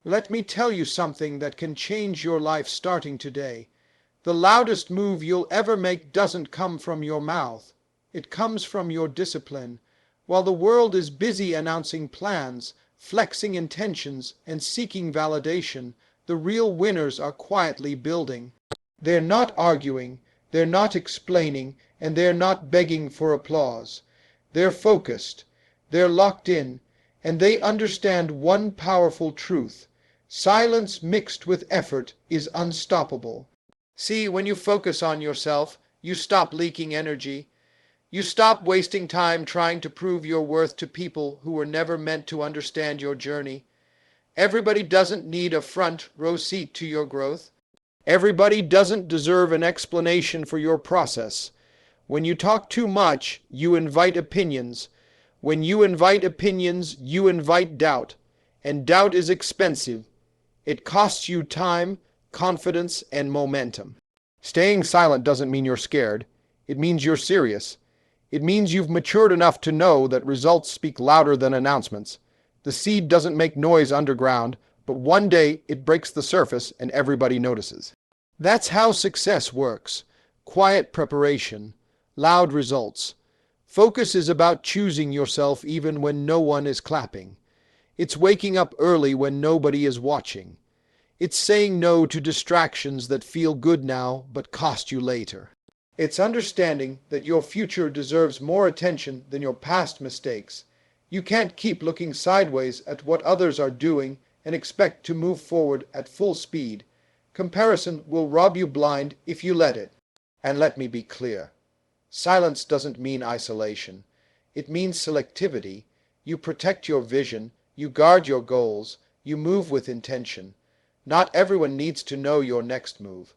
Let me tell you something that can change your life starting today. The loudest move you'll ever make doesn't come from your mouth. It comes from your discipline. While the world is busy announcing plans, flexing intentions, and seeking validation, the real winners are quietly building. They're not arguing, they're not explaining, and they're not begging for applause. They're focused, they're locked in, and they understand one powerful truth. Silence mixed with effort is unstoppable. See, when you focus on yourself, you stop leaking energy. You stop wasting time trying to prove your worth to people who were never meant to understand your journey. Everybody doesn't need a front row seat to your growth. Everybody doesn't deserve an explanation for your process. When you talk too much, you invite opinions. When you invite opinions, you invite doubt. And doubt is expensive. It costs you time, confidence, and momentum. Staying silent doesn't mean you're scared. It means you're serious. It means you've matured enough to know that results speak louder than announcements. The seed doesn't make noise underground, but one day it breaks the surface and everybody notices. That's how success works. Quiet preparation, loud results. Focus is about choosing yourself even when no one is clapping. It's waking up early when nobody is watching. It's saying no to distractions that feel good now but cost you later. It's understanding that your future deserves more attention than your past mistakes. You can't keep looking sideways at what others are doing and expect to move forward at full speed. Comparison will rob you blind if you let it. And let me be clear. Silence doesn't mean isolation. It means selectivity. You protect your vision, you guard your goals, you move with intention. Not everyone needs to know your next move.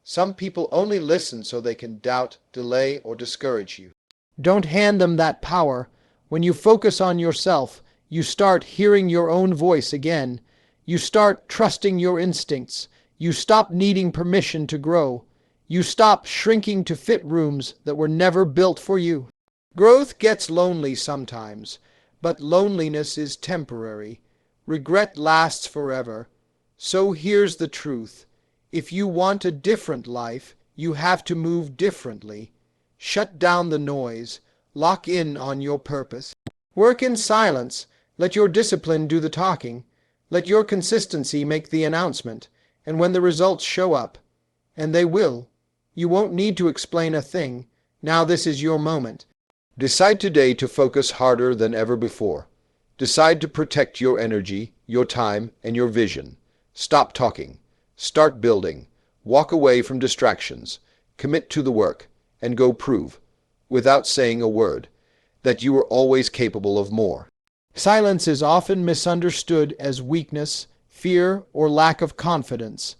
Some people only listen so they can doubt, delay, or discourage you. Don't hand them that power. When you focus on yourself, you start hearing your own voice again. You start trusting your instincts. You stop needing permission to grow. You stop shrinking to fit rooms that were never built for you. Growth gets lonely sometimes, but loneliness is temporary. Regret lasts forever. So here's the truth. If you want a different life, you have to move differently. Shut down the noise. Lock in on your purpose. Work in silence. Let your discipline do the talking. Let your consistency make the announcement. And when the results show up, and they will, you won't need to explain a thing. Now this is your moment. Decide today to focus harder than ever before. Decide to protect your energy, your time, and your vision. Stop talking. Start building. Walk away from distractions. Commit to the work, and go prove, without saying a word, that you are always capable of more. Silence is often misunderstood as weakness, fear, or lack of confidence.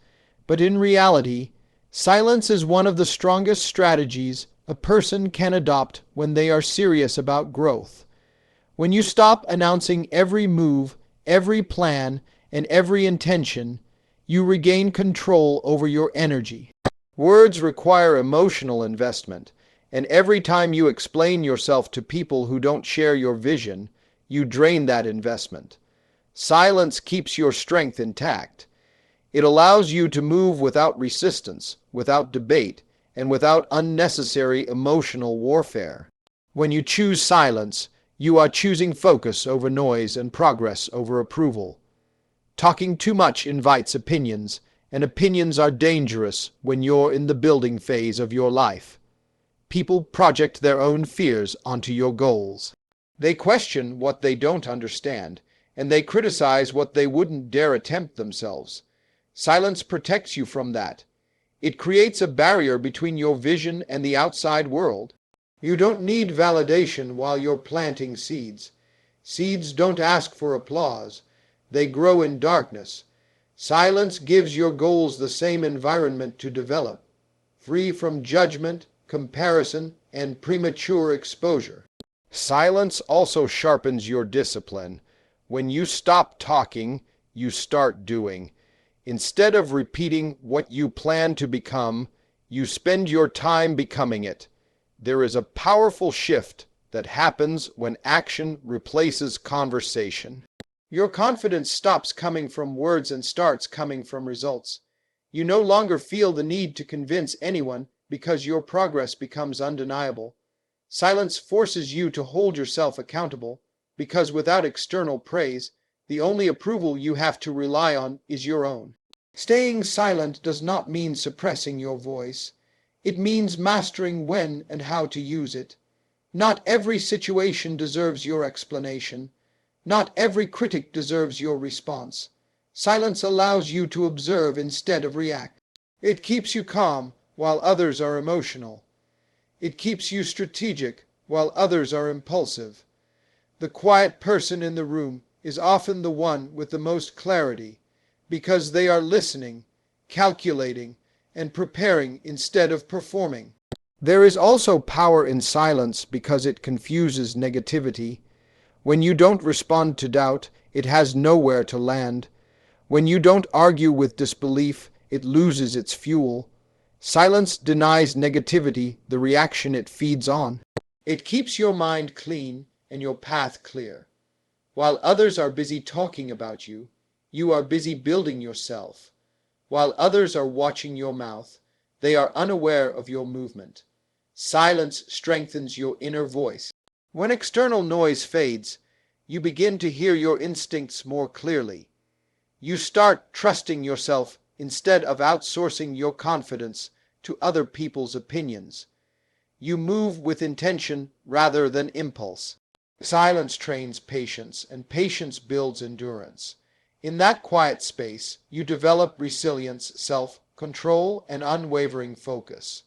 But in reality, silence is one of the strongest strategies a person can adopt when they are serious about growth. When you stop announcing every move, every plan, and every intention, you regain control over your energy. Words require emotional investment, and every time you explain yourself to people who don't share your vision, you drain that investment. Silence keeps your strength intact. It allows you to move without resistance, without debate, and without unnecessary emotional warfare. When you choose silence, you are choosing focus over noise and progress over approval. Talking too much invites opinions, and opinions are dangerous when you're in the building phase of your life. People project their own fears onto your goals. They question what they don't understand, and they criticize what they wouldn't dare attempt themselves. Silence protects you from that. It creates a barrier between your vision and the outside world. You don't need validation while you're planting seeds. Seeds don't ask for applause. They grow in darkness. Silence gives your goals the same environment to develop, free from judgment, comparison, and premature exposure. Silence also sharpens your discipline. When you stop talking, you start doing. Instead of repeating what you plan to become, you spend your time becoming it. There is a powerful shift that happens when action replaces conversation. Your confidence stops coming from words and starts coming from results. You no longer feel the need to convince anyone because your progress becomes undeniable. Silence forces you to hold yourself accountable because without external praise, the only approval you have to rely on is your own. Staying silent does not mean suppressing your voice. It means mastering when and how to use it. Not every situation deserves your explanation. Not every critic deserves your response. Silence allows you to observe instead of react. It keeps you calm while others are emotional. It keeps you strategic while others are impulsive. The quiet person in the room is often the one with the most clarity because they are listening, calculating, and preparing instead of performing. There is also power in silence because it confuses negativity. When you don't respond to doubt, it has nowhere to land. When you don't argue with disbelief, it loses its fuel. Silence denies negativity the reaction it feeds on. It keeps your mind clean and your path clear. While others are busy talking about you, you are busy building yourself. While others are watching your mouth, they are unaware of your movement. Silence strengthens your inner voice. When external noise fades, you begin to hear your instincts more clearly. You start trusting yourself instead of outsourcing your confidence to other people's opinions. You move with intention rather than impulse. Silence trains patience, and patience builds endurance. In that quiet space, you develop resilience, self-control, and unwavering focus.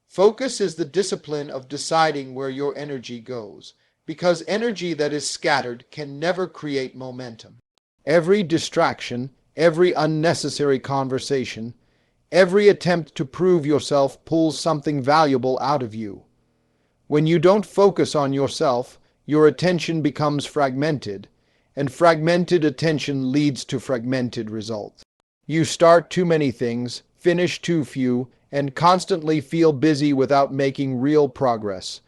Focus is the discipline of deciding where your energy goes, because energy that is scattered can never create momentum. Every distraction, every unnecessary conversation, every attempt to prove yourself pulls something valuable out of you. When you don't focus on yourself, your attention becomes fragmented, and fragmented attention leads to fragmented results. You start too many things, finish too few, and constantly feel busy without making real progress.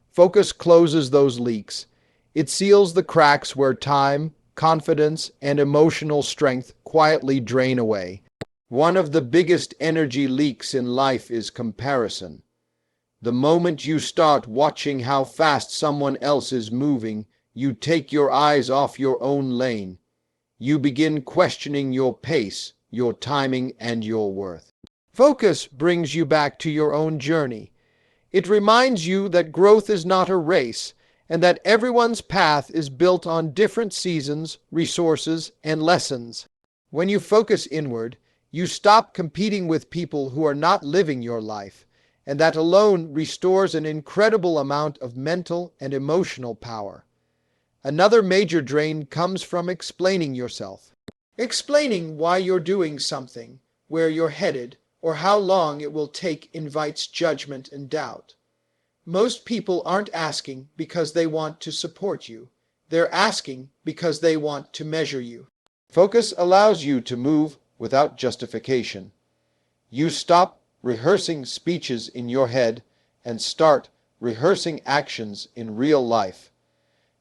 Focus closes those leaks. It seals the cracks where time, confidence, and emotional strength quietly drain away. One of the biggest energy leaks in life is comparison. The moment you start watching how fast someone else is moving, you take your eyes off your own lane. You begin questioning your pace, your timing, and your worth. Focus brings you back to your own journey. It reminds you that growth is not a race, and that everyone's path is built on different seasons, resources, and lessons. When you focus inward, you stop competing with people who are not living your life, and that alone restores an incredible amount of mental and emotional power. Another major drain comes from explaining yourself. Explaining why you're doing something, where you're headed, or how long it will take invites judgment and doubt. Most people aren't asking because they want to support you. They're asking because they want to measure you. Focus allows you to move without justification. You stop rehearsing speeches in your head and start rehearsing actions in real life.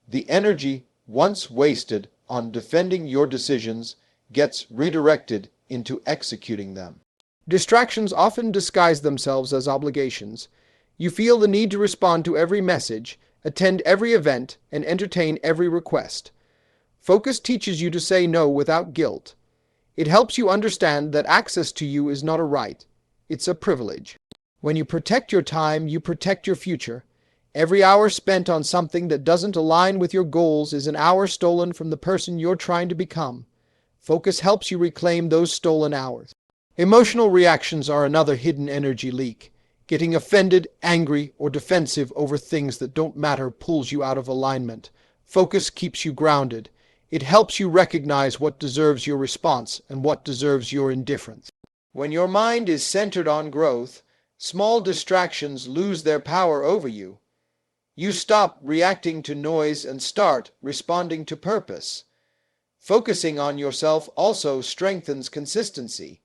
The energy once wasted on defending your decisions gets redirected into executing them. Distractions often disguise themselves as obligations. You feel the need to respond to every message, attend every event, and entertain every request. Focus teaches you to say no without guilt. It helps you understand that access to you is not a right, it's a privilege. When you protect your time, you protect your future. Every hour spent on something that doesn't align with your goals is an hour stolen from the person you're trying to become. Focus helps you reclaim those stolen hours. Emotional reactions are another hidden energy leak. Getting offended, angry, or defensive over things that don't matter pulls you out of alignment. Focus keeps you grounded. It helps you recognize what deserves your response and what deserves your indifference. When your mind is centered on growth, small distractions lose their power over you. You stop reacting to noise and start responding to purpose. Focusing on yourself also strengthens consistency.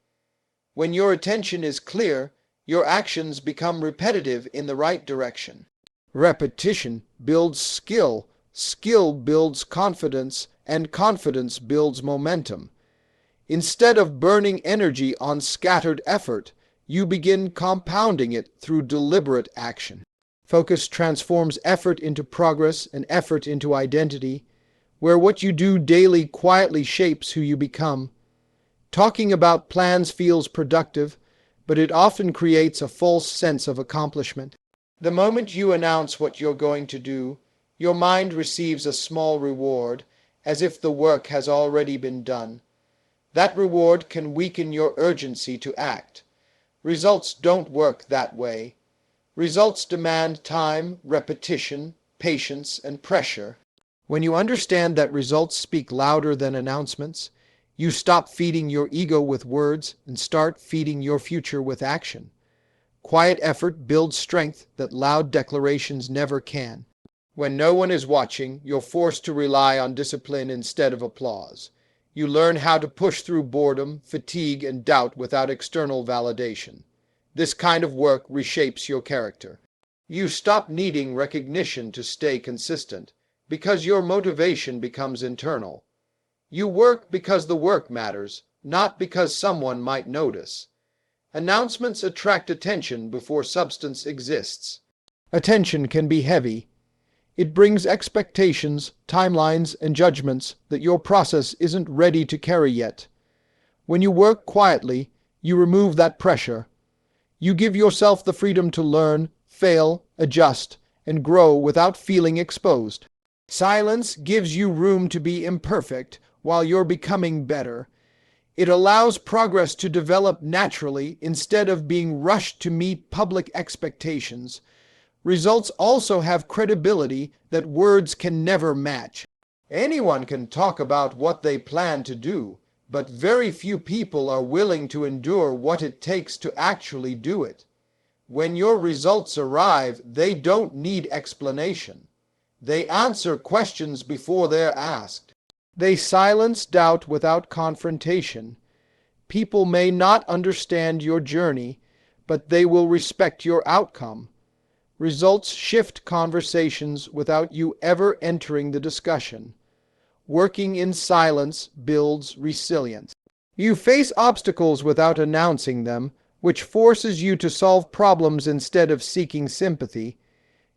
When your attention is clear, your actions become repetitive in the right direction. Repetition builds skill, skill builds confidence, and confidence builds momentum. Instead of burning energy on scattered effort, you begin compounding it through deliberate action. Focus transforms effort into progress and effort into identity, where what you do daily quietly shapes who you become. Talking about plans feels productive, but it often creates a false sense of accomplishment. The moment you announce what you're going to do, your mind receives a small reward, as if the work has already been done. That reward can weaken your urgency to act. Results don't work that way. Results demand time, repetition, patience, and pressure. When you understand that results speak louder than announcements, you stop feeding your ego with words and start feeding your future with action. Quiet effort builds strength that loud declarations never can. When no one is watching, you're forced to rely on discipline instead of applause. You learn how to push through boredom, fatigue, and doubt without external validation. This kind of work reshapes your character. You stop needing recognition to stay consistent, because your motivation becomes internal. You work because the work matters, not because someone might notice. Announcements attract attention before substance exists. Attention can be heavy. It brings expectations, timelines, and judgments that your process isn't ready to carry yet. When you work quietly, you remove that pressure. You give yourself the freedom to learn, fail, adjust, and grow without feeling exposed. Silence gives you room to be imperfect while you're becoming better. It allows progress to develop naturally instead of being rushed to meet public expectations. Results also have credibility that words can never match. Anyone can talk about what they plan to do, but very few people are willing to endure what it takes to actually do it. When your results arrive, they don't need explanation. They answer questions before they're asked. They silence doubt without confrontation. People may not understand your journey, but they will respect your outcome. Results shift conversations without you ever entering the discussion. Working in silence builds resilience. You face obstacles without announcing them, which forces you to solve problems instead of seeking sympathy.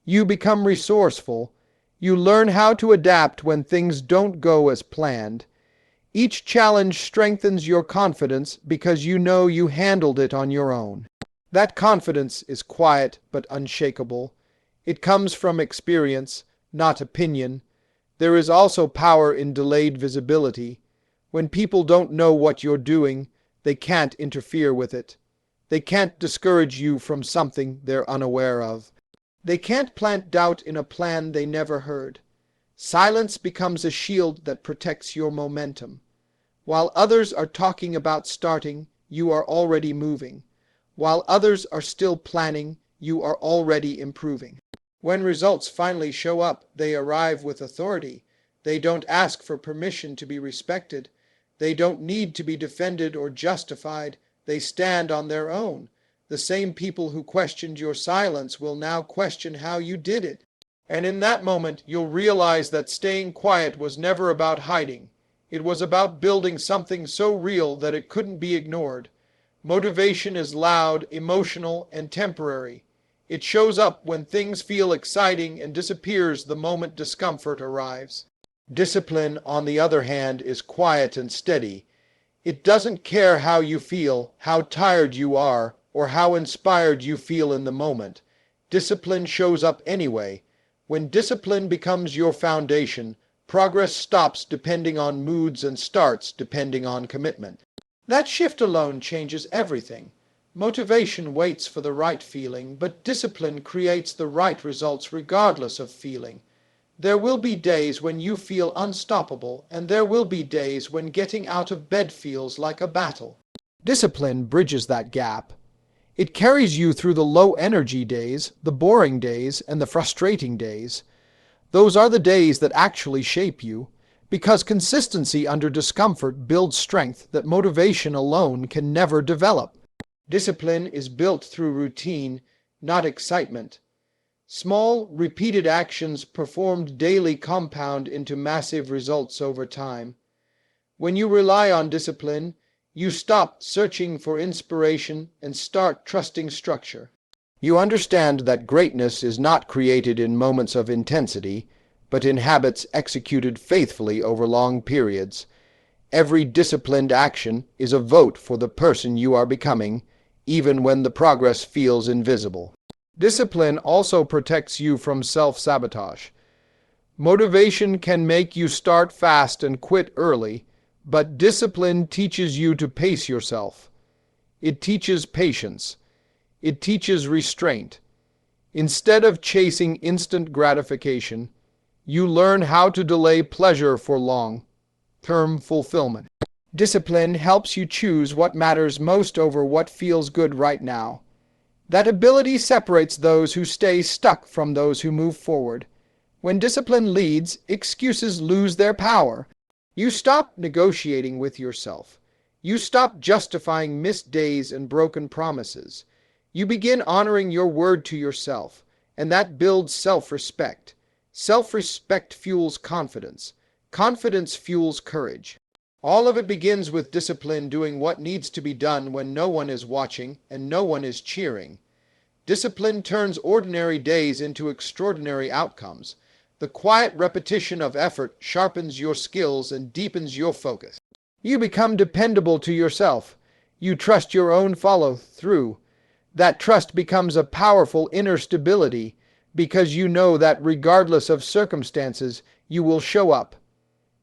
You become resourceful. You learn how to adapt when things don't go as planned. Each challenge strengthens your confidence because you know you handled it on your own. That confidence is quiet but unshakable. It comes from experience, not opinion. There is also power in delayed visibility. When people don't know what you're doing, they can't interfere with it. They can't discourage you from something they're unaware of. They can't plant doubt in a plan they never heard. Silence becomes a shield that protects your momentum. While others are talking about starting, you are already moving. While others are still planning, you are already improving. When results finally show up, they arrive with authority. They don't ask for permission to be respected. They don't need to be defended or justified. They stand on their own. The same people who questioned your silence will now question how you did it. And in that moment, you'll realize that staying quiet was never about hiding. It was about building something so real that it couldn't be ignored. Motivation is loud, emotional, and temporary. It shows up when things feel exciting and disappears the moment discomfort arrives. Discipline, on the other hand, is quiet and steady. It doesn't care how you feel, how tired you are, or how inspired you feel in the moment. Discipline shows up anyway. When discipline becomes your foundation, progress stops depending on moods and starts depending on commitment. That shift alone changes everything. Motivation waits for the right feeling, but discipline creates the right results regardless of feeling. There will be days when you feel unstoppable, and there will be days when getting out of bed feels like a battle. Discipline bridges that gap. It carries you through the low-energy days, the boring days, and the frustrating days. Those are the days that actually shape you, because consistency under discomfort builds strength that motivation alone can never develop. Discipline is built through routine, not excitement. Small, repeated actions performed daily compound into massive results over time. When you rely on discipline, you stop searching for inspiration and start trusting structure. You understand that greatness is not created in moments of intensity, but in habits executed faithfully over long periods. Every disciplined action is a vote for the person you are becoming, even when the progress feels invisible. Discipline also protects you from self-sabotage. Motivation can make you start fast and quit early, but discipline teaches you to pace yourself. It teaches patience. It teaches restraint. Instead of chasing instant gratification, you learn how to delay pleasure for long-term fulfillment. Discipline helps you choose what matters most over what feels good right now. That ability separates those who stay stuck from those who move forward. When discipline leads, excuses lose their power. You stop negotiating with yourself. You stop justifying missed days and broken promises. You begin honoring your word to yourself, and that builds self-respect. Self-respect fuels confidence. Confidence fuels courage. All of it begins with discipline doing what needs to be done when no one is watching and no one is cheering. Discipline turns ordinary days into extraordinary outcomes. The quiet repetition of effort sharpens your skills and deepens your focus. You become dependable to yourself. You trust your own follow-through. That trust becomes a powerful inner stability because you know that regardless of circumstances, you will show up.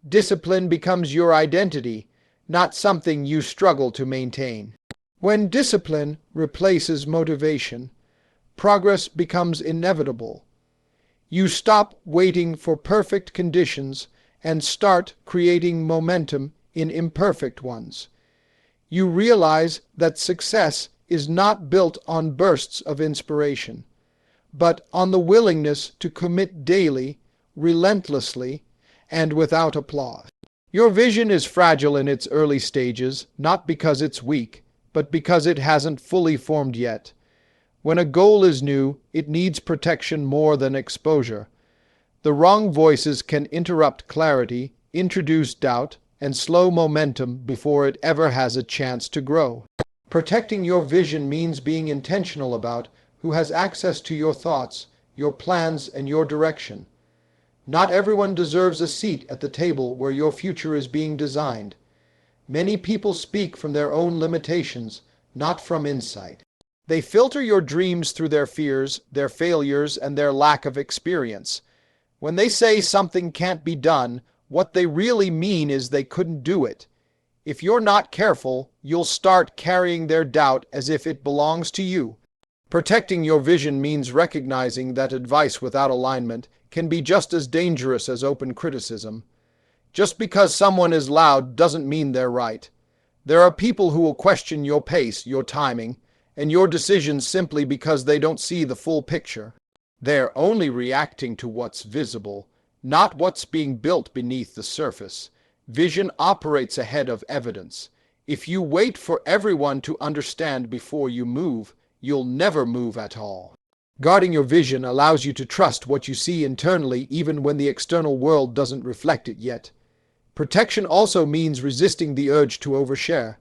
Discipline becomes your identity, not something you struggle to maintain. When discipline replaces motivation, progress becomes inevitable. You stop waiting for perfect conditions and start creating momentum in imperfect ones. You realize that success is not built on bursts of inspiration, but on the willingness to commit daily, relentlessly, and without applause. Your vision is fragile in its early stages, not because it's weak, but because it hasn't fully formed yet. When a goal is new, it needs protection more than exposure. The wrong voices can interrupt clarity, introduce doubt, and slow momentum before it ever has a chance to grow. Protecting your vision means being intentional about who has access to your thoughts, your plans, and your direction. Not everyone deserves a seat at the table where your future is being designed. Many people speak from their own limitations, not from insight. They filter your dreams through their fears, their failures, and their lack of experience. When they say something can't be done, what they really mean is they couldn't do it. If you're not careful, you'll start carrying their doubt as if it belongs to you. Protecting your vision means recognizing that advice without alignment can be just as dangerous as open criticism. Just because someone is loud doesn't mean they're right. There are people who will question your pace, your timing, and your decisions simply because they don't see the full picture. They're only reacting to what's visible, not what's being built beneath the surface. Vision operates ahead of evidence. If you wait for everyone to understand before you move, you'll never move at all. Guarding your vision allows you to trust what you see internally even when the external world doesn't reflect it yet. Protection also means resisting the urge to overshare.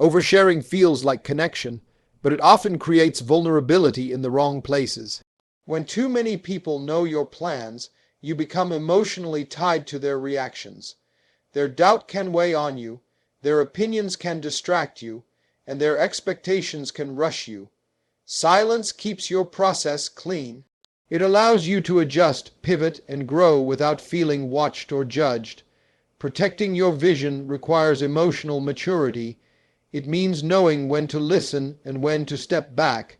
Oversharing feels like connection, but it often creates vulnerability in the wrong places. When too many people know your plans, you become emotionally tied to their reactions. Their doubt can weigh on you, their opinions can distract you, and their expectations can rush you. Silence keeps your process clean. It allows you to adjust, pivot, and grow without feeling watched or judged. Protecting your vision requires emotional maturity. It means knowing when to listen and when to step back.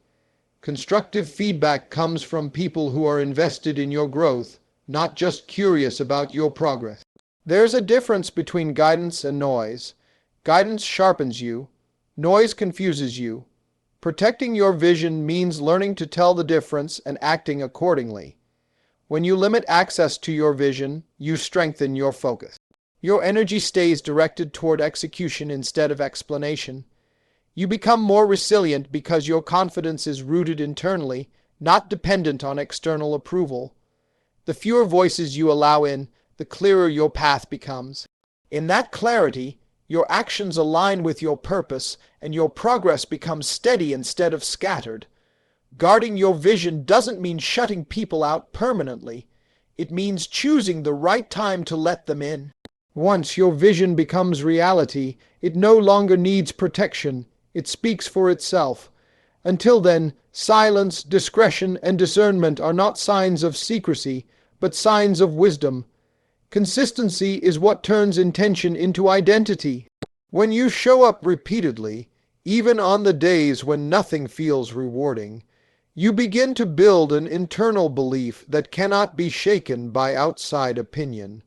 Constructive feedback comes from people who are invested in your growth, not just curious about your progress. There's a difference between guidance and noise. Guidance sharpens you. Noise confuses you. Protecting your vision means learning to tell the difference and acting accordingly. When you limit access to your vision, you strengthen your focus. Your energy stays directed toward execution instead of explanation. You become more resilient because your confidence is rooted internally, not dependent on external approval. The fewer voices you allow in, the clearer your path becomes. In that clarity, your actions align with your purpose, and your progress becomes steady instead of scattered. Guarding your vision doesn't mean shutting people out permanently. It means choosing the right time to let them in. Once your vision becomes reality, it no longer needs protection. It speaks for itself. Until then, silence, discretion, and discernment are not signs of secrecy, but signs of wisdom. Consistency is what turns intention into identity. When you show up repeatedly, even on the days when nothing feels rewarding, you begin to build an internal belief that cannot be shaken by outside opinion.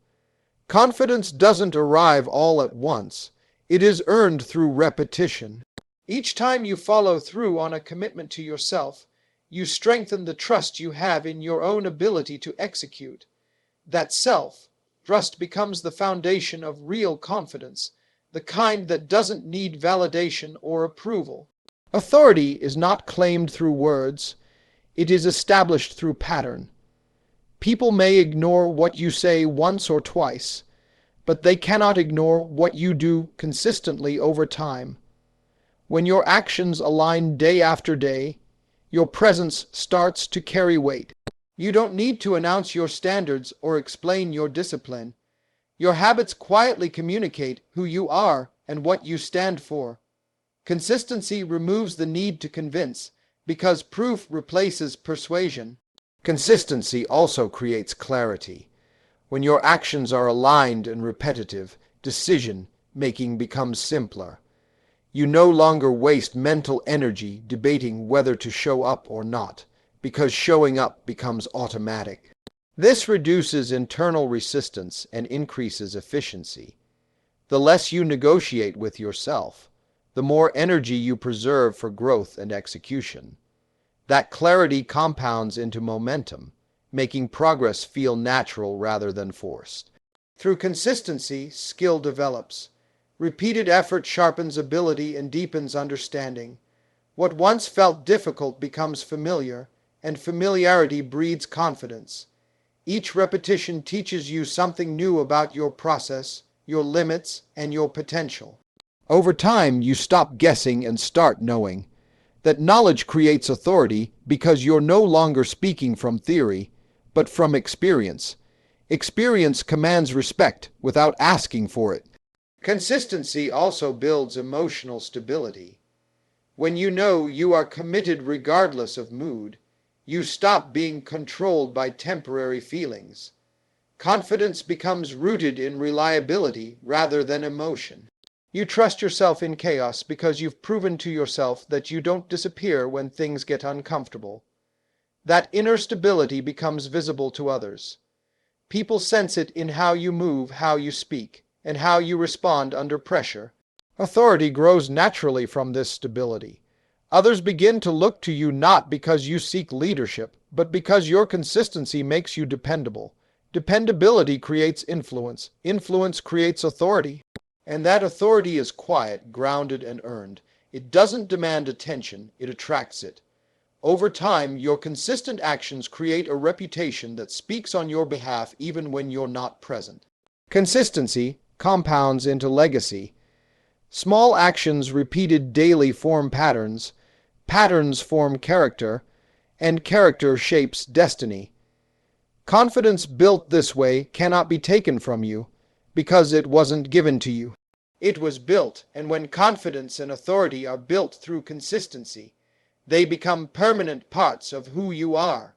Confidence doesn't arrive all at once. It is earned through repetition. Each time you follow through on a commitment to yourself, you strengthen the trust you have in your own ability to execute. That self-trust becomes the foundation of real confidence, the kind that doesn't need validation or approval. Authority is not claimed through words. It is established through pattern. People may ignore what you say once or twice, but they cannot ignore what you do consistently over time. When your actions align day after day, your presence starts to carry weight. You don't need to announce your standards or explain your discipline. Your habits quietly communicate who you are and what you stand for. Consistency removes the need to convince, because proof replaces persuasion. Consistency also creates clarity. When your actions are aligned and repetitive, decision-making becomes simpler. You no longer waste mental energy debating whether to show up or not, because showing up becomes automatic. This reduces internal resistance and increases efficiency. The less you negotiate with yourself, the more energy you preserve for growth and execution. That clarity compounds into momentum, making progress feel natural rather than forced. Through consistency, skill develops. Repeated effort sharpens ability and deepens understanding. What once felt difficult becomes familiar, and familiarity breeds confidence. Each repetition teaches you something new about your process, your limits, and your potential. Over time, you stop guessing and start knowing. That knowledge creates authority because you're no longer speaking from theory, but from experience. Experience commands respect without asking for it. Consistency also builds emotional stability. When you know you are committed regardless of mood, you stop being controlled by temporary feelings. Confidence becomes rooted in reliability rather than emotion. You trust yourself in chaos because you've proven to yourself that you don't disappear when things get uncomfortable. That inner stability becomes visible to others. People sense it in how you move, how you speak, and how you respond under pressure. Authority grows naturally from this stability. Others begin to look to you not because you seek leadership, but because your consistency makes you dependable. Dependability creates influence. Influence creates authority. And that authority is quiet, grounded, and earned. It doesn't demand attention, it attracts it. Over time, your consistent actions create a reputation that speaks on your behalf even when you're not present. Consistency compounds into legacy. Small actions repeated daily form patterns, patterns form character, and character shapes destiny. Confidence built this way cannot be taken from you, because it wasn't given to you. It was built, and when confidence and authority are built through consistency, they become permanent parts of who you are.